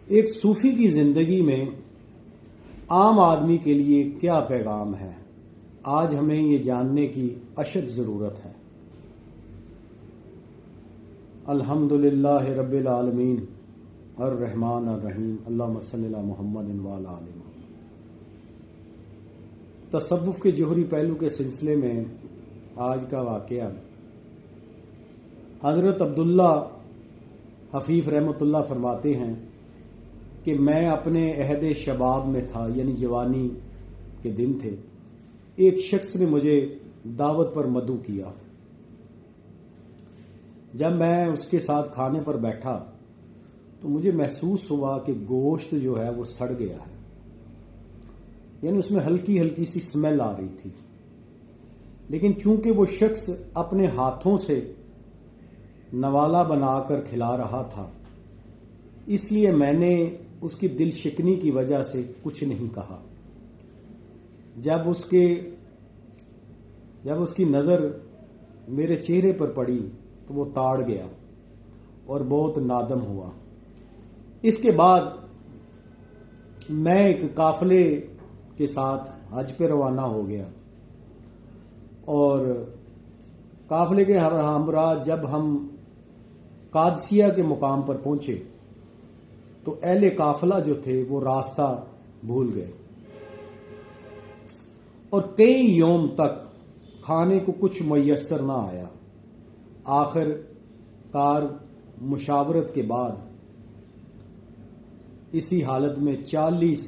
एक सूफी की जिंदगी में आम आदमी के लिए क्या पैगाम है, आज हमें ये जानने की अशद ज़रूरत है। अल्हम्दुलिल्लाह रब्बिल आलमीन अर्रहमान अर्रहीम अल्लाहुम्मा सल्ली अला मुहम्मदिन व अला आलि मुहम्मद। तसव्वुफ़ के जोहरी पहलू के सिलसिले में आज का वाक़या हज़रत अब्दुल्ला हफ़ीफ़ रहमतुल्लाह फरमाते हैं कि मैं अपने अहद शबाब में था, यानी जवानी के दिन थे। एक शख्स ने मुझे दावत पर मदऊ किया। जब मैं उसके साथ खाने पर बैठा तो मुझे महसूस हुआ कि गोश्त जो है वो सड़ गया है, यानी उसमें हल्की हल्की सी स्मेल आ रही थी। लेकिन चूंकि वो शख्स अपने हाथों से नवाला बनाकर खिला रहा था, इसलिए मैंने उसकी दिल शिकनी की वजह से कुछ नहीं कहा। जब उसकी नज़र मेरे चेहरे पर पड़ी तो वो ताड़ गया और बहुत नादम हुआ। इसके बाद मैं एक काफले के साथ हज पे रवाना हो गया और काफले के हमरा जब हम कादसिया के मुकाम पर पहुंचे तो अहले काफला जो थे वो रास्ता भूल गए और कई योम तक खाने को कुछ मुयस्सर ना आया। आखिरकार मुशावरत के बाद इसी हालत में 40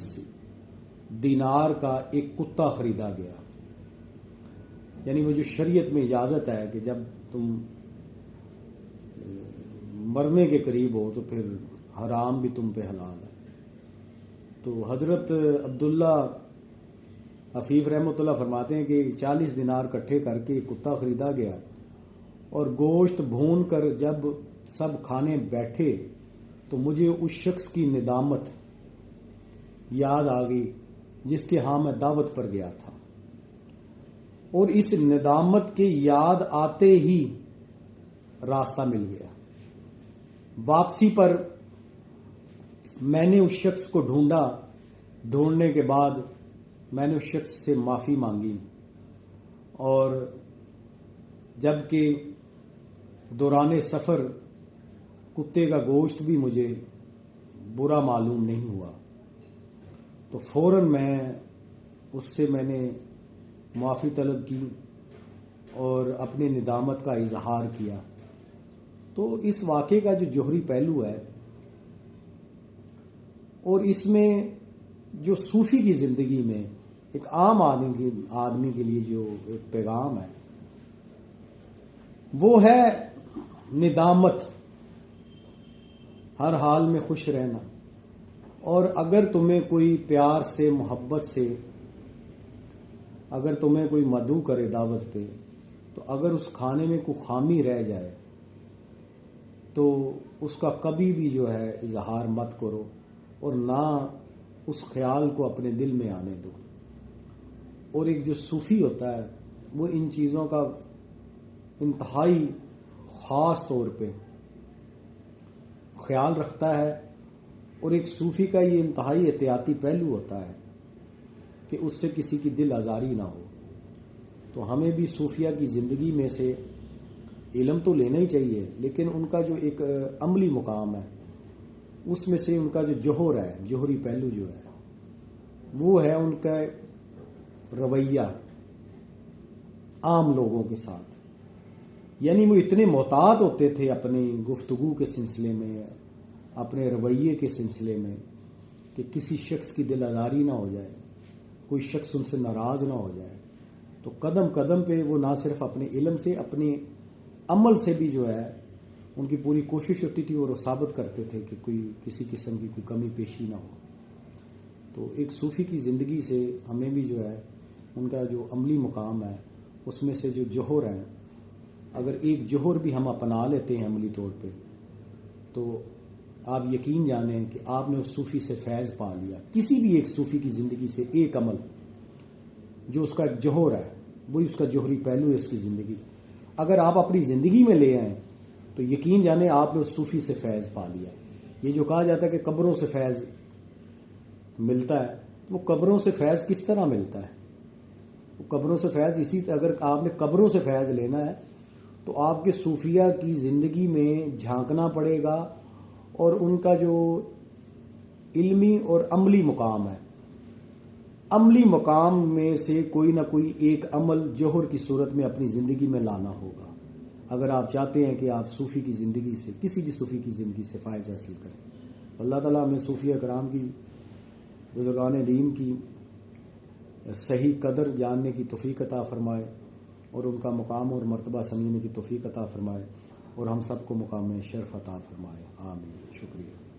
दिनार का एक कुत्ता खरीदा गया। यानी वो जो शरीयत में इजाज़त है कि जब तुम मरने के करीब हो तो फिर हराम भी तुम पे हलाल है। तो हज़रत अब्दुल्ला हफ़ीफ़ रहमतुल्लाह फरमाते हैं कि 40 दिनार इकट्ठे करके एक कुत्ता ख़रीदा गया और गोश्त भून कर जब सब खाने बैठे तो मुझे उस शख्स की निदामत याद आ गई जिसके यहाँ मैं दावत पर गया था। और इस निदामत के याद आते ही रास्ता मिल गया। वापसी पर मैंने उस शख्स को ढूंढा। ढूंढने के बाद मैंने उस शख्स से माफ़ी मांगी और जबकि दौरान सफ़र कुत्ते का गोश्त भी मुझे बुरा मालूम नहीं हुआ, तो फ़ौरन मैंने माफ़ी तलब की और अपने निदामत का इजहार किया। तो इस वाक़े का जो जोहरी पहलू है और इसमें जो सूफ़ी की ज़िंदगी में एक आम आदमी के लिए जो एक पैगाम है वो है निदामत, हर हाल में खुश रहना। और अगर तुम्हें कोई प्यार से मोहब्बत से अगर तुम्हें कोई मदऊ करे दावत पे, तो अगर उस खाने में कोई खामी रह जाए तो उसका कभी भी जो है इजहार मत करो और ना उस ख्याल को अपने दिल में आने दो। और एक जो सूफ़ी होता है वो इन चीज़ों का इंतहाई ख़ास तौर पे ख्याल रखता है। और एक सूफ़ी का ये इंतहाई एहतियाती पहलू होता है कि उससे किसी की दिल आज़ारी ना हो। तो हमें भी सूफिया की ज़िंदगी में से इल्म तो लेना ही चाहिए, लेकिन उनका जो एक अमली मुकाम है उसमें से उनका जो जोहर है, जोहरी पहलू जो है वो है उनका रवैया आम लोगों के साथ। यानी वो इतने मोहतात होते थे अपनी गुफ्तगू के सिलसिले में, अपने रवैये के सिलसिले में, कि किसी शख्स की दिल आज़ारी ना हो जाए, कोई शख्स उनसे नाराज़ ना हो जाए। तो कदम कदम पे वो ना सिर्फ अपने इल्म से, अपने अमल से भी जो है उनकी पूरी कोशिश होती थी और वो साबित करते थे कि कोई किसी किस्म की कोई कमी पेशी ना हो। तो एक सूफ़ी की ज़िंदगी से हमें भी जो है उनका जो अमली मुकाम है उसमें से जो जोहर है, अगर एक जोहर भी हम अपना लेते हैं अमली तौर पे, तो आप यकीन जानें कि आपने उस सूफ़ी से फैज़ पा लिया। किसी भी एक सूफ़ी की ज़िंदगी से एक अमल जो उसका एक जोहर है, वही उसका जोहरी पहलू है उसकी ज़िंदगी, अगर आप अपनी ज़िंदगी में ले आएँ तो यकीन जाने आपने उस सूफ़ी से फैज़ पा लिया। ये जो कहा जाता है कि कब्रों से फैज़ मिलता है, वो कब्रों से फैज़ किस तरह मिलता है? वो कब्रों से फैज़ इसी, अगर आपने कब्रों से फैज़ लेना है तो आपके सूफिया की ज़िंदगी में झांकना पड़ेगा और उनका जो इल्मी और अमली मुकाम है, अमली मुकाम में से कोई ना कोई एक अमल जोहर की सूरत में अपनी ज़िंदगी में लाना होगा, अगर आप चाहते हैं कि आप सूफ़ी की ज़िंदगी से, किसी भी सूफ़ी की ज़िंदगी से फ़ायदा हासिल करें। अल्लाह ताला हमें सूफिया कराम की, बुज़ुर्गान दीन की सही कदर जानने की तौफ़ीक़ अता फ़रमाए और उनका मुकाम और मर्तबा समझने की तौफ़ीक़ अता फ़रमाए और हम सबको मुकाम शर्फ़ अता फ़रमाए। आमीन। शुक्रिया।